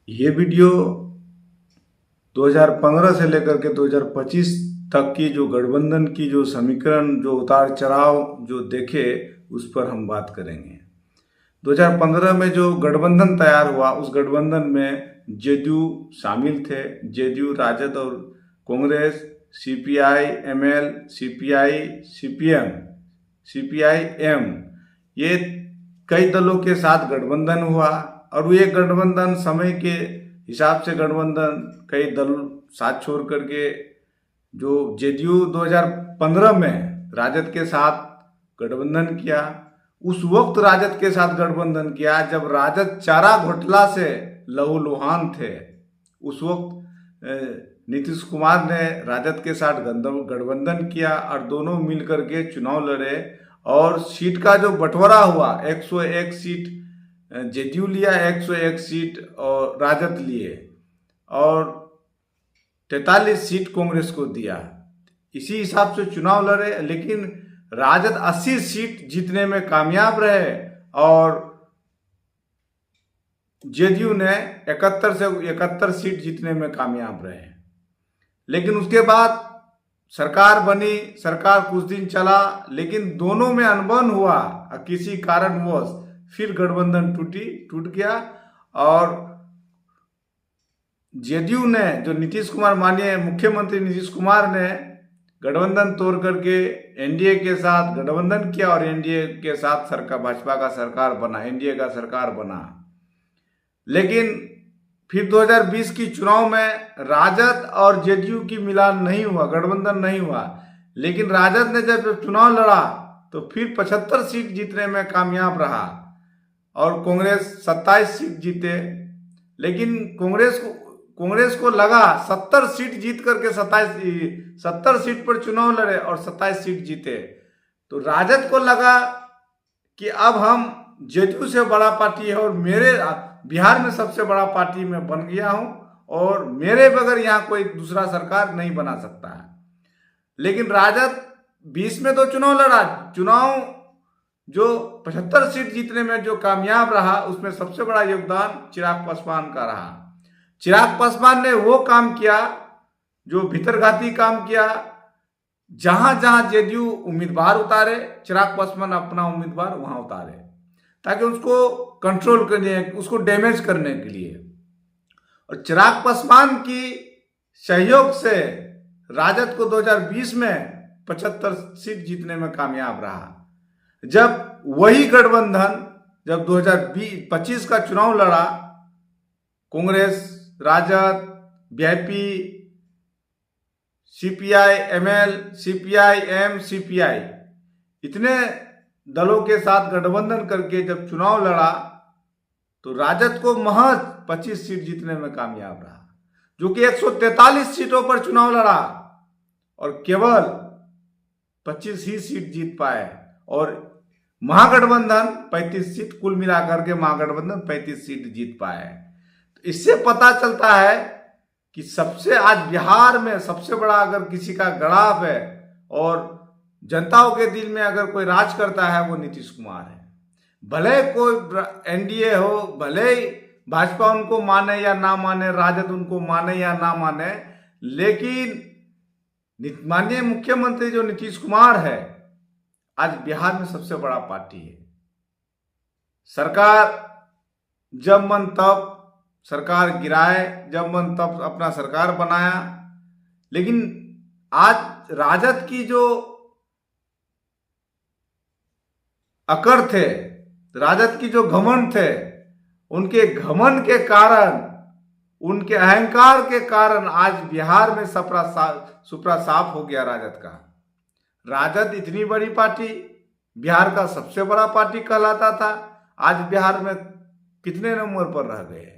ये वीडियो 2015 से लेकर के 2025 तक की जो गठबंधन की जो समीकरण, जो उतार चढ़ाव जो देखे, उस पर हम बात करेंगे। 2015 में जो गठबंधन तैयार हुआ, उस गठबंधन में जेडीयू शामिल थे। जेडीयू, राजद और Congress, CPI ML, CPI CPM, CPI M, ये कई दलों के साथ गठबंधन हुआ। और ये गठबंधन समय के हिसाब से गठबंधन कई दल साथ छोड़ करके, जो जेडीयू 2015 में राजद के साथ गठबंधन किया, उस वक्त राजद के साथ गठबंधन किया जब राजद चारा घोटाला से लहूलुहान थे। उस वक्त नीतीश कुमार ने राजद के साथ गठबंधन किया और दोनों मिलकर के चुनाव लड़े। और सीट का जो बंटवारा हुआ, 101 सीट जेडीयू लिया, 101 सीट और राजद लिए, और 43 सीट कांग्रेस को दिया। इसी हिसाब से चुनाव लड़े, लेकिन राजद 80 सीट जीतने में कामयाब रहे और जेडीयू ने 71 से 71 सीट जीतने में कामयाब रहे। लेकिन उसके बाद सरकार बनी, सरकार कुछ दिन चला, लेकिन दोनों में अनबन हुआ। किसी कारणवश फिर गठबंधन टूट गया और जेडीयू ने, जो नीतीश कुमार, माननीय मुख्यमंत्री नीतीश कुमार ने गठबंधन तोड़ करके एनडीए के साथ गठबंधन किया और एनडीए के साथ सरकार, भाजपा का सरकार बना, एनडीए का सरकार बना। लेकिन फिर 2020 की चुनाव में राजद और जेडीयू की मिलान नहीं हुआ, गठबंधन नहीं हुआ। लेकिन राजद ने जब चुनाव लड़ा तो फिर 75 सीट जीतने में कामयाब रहा और कांग्रेस 27 सीट जीते। लेकिन कांग्रेस को लगा 70 सीट जीत करके 70 सीट पर चुनाव लड़े और 27 सीट जीते, तो राजद को लगा कि अब हम जेडीयू से बड़ा पार्टी है और मेरे बिहार में सबसे बड़ा पार्टी में बन गया हूं और मेरे बगैर यहाँ कोई दूसरा सरकार नहीं बना सकता है। लेकिन राजद 20 में तो चुनाव लड़ा, चुनाव जो 75 सीट जीतने में जो कामयाब रहा, उसमें सबसे बड़ा योगदान चिराग पासवान का रहा। चिराग पासवान ने वो काम किया, जो भीतरघाती काम किया। जहां जहां जेडीयू उम्मीदवार उतारे, चिराग पासवान अपना उम्मीदवार वहां उतारे, ताकि उसको कंट्रोल करने, उसको डैमेज करने के लिए। और चिराग पासवान की सहयोग से राजद को 2020 में 75 सीट जीतने में कामयाब रहा। जब वही गठबंधन जब 2025 का चुनाव लड़ा, Congress, Rajad, VIP, CPI ML, CPI M, CPI, इतने दलों के साथ गठबंधन करके जब चुनाव लड़ा तो राजद को महज 25 सीट जीतने में कामयाब रहा, जो कि 143 सीटों पर चुनाव लड़ा और केवल 25 ही सीट जीत पाए। और महागठबंधन 35 सीट, कुल मिलाकर के महागठबंधन 35 सीट जीत पाए। तो इससे पता चलता है कि सबसे आज बिहार में सबसे बड़ा अगर किसी का गढ़ाव है और जनताओं के दिल में अगर कोई राज करता है, वो नीतीश कुमार है। भले कोई एनडीए हो, भले भाजपा उनको माने या ना माने, राजद उनको माने या ना माने, लेकिन माननीय मुख्यमंत्री जो नीतीश कुमार है, आज बिहार में सबसे बड़ा पार्टी है। सरकार जब मन तब सरकार गिराए, जब मन तब अपना सरकार बनाया। लेकिन आज राजद की जो अकड़ थे, राजद की जो घमंड थे, उनके घमंड के कारण, उनके अहंकार के कारण आज बिहार में सुपरा साफ हो गया राजद का। राजद इतनी बड़ी पार्टी, बिहार का सबसे बड़ा पार्टी कहलाता था, आज बिहार में कितने नंबर पर रह गए?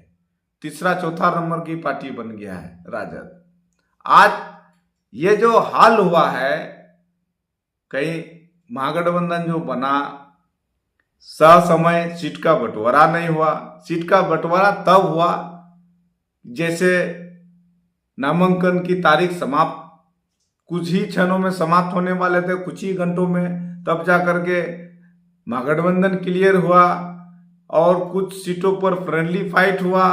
तीसरा चौथा नंबर की पार्टी बन गया है राजद। आज ये जो हाल हुआ है, कई महागठबंधन जो बना, ससमय सीट का बंटवारा नहीं हुआ। सीट का बंटवारा तब हुआ जैसे नामांकन की तारीख समाप्त, कुछ ही क्षणों में समाप्त होने वाले थे, कुछ ही घंटों में, तब जा करके महागठबंधन क्लियर हुआ और कुछ सीटों पर फ्रेंडली फाइट हुआ।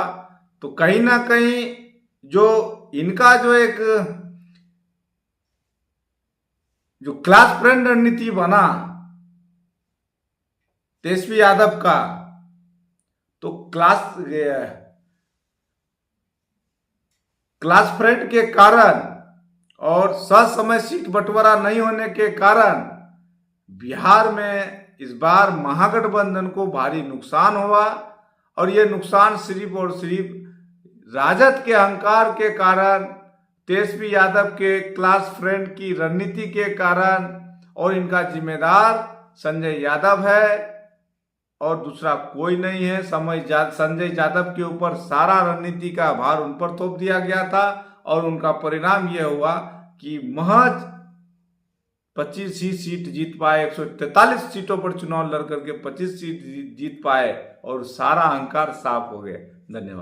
तो कहीं ना कहीं जो इनका जो एक जो क्लास फ्रेंड रणनीति बना तेजस्वी यादव का, तो क्लास फ्रेंड के कारण और ससमय सीट बंटवारा नहीं होने के कारण बिहार में इस बार महागठबंधन को भारी नुकसान हुआ। और ये नुकसान सिर्फ और सिर्फ राजद के अहंकार के कारण, तेजस्वी यादव के क्लास फ्रेंड की रणनीति के कारण, और इनका जिम्मेदार संजय यादव है और दूसरा कोई नहीं है। संजय यादव के ऊपर सारा रणनीति का भार उन पर थोप दिया गया था और उनका परिणाम यह हुआ कि महज 25 ही सीट जीत पाए। 143 सीटों पर चुनाव लड़ करके 25 सीट जीत पाए और सारा अहंकार साफ हो गया। धन्यवाद।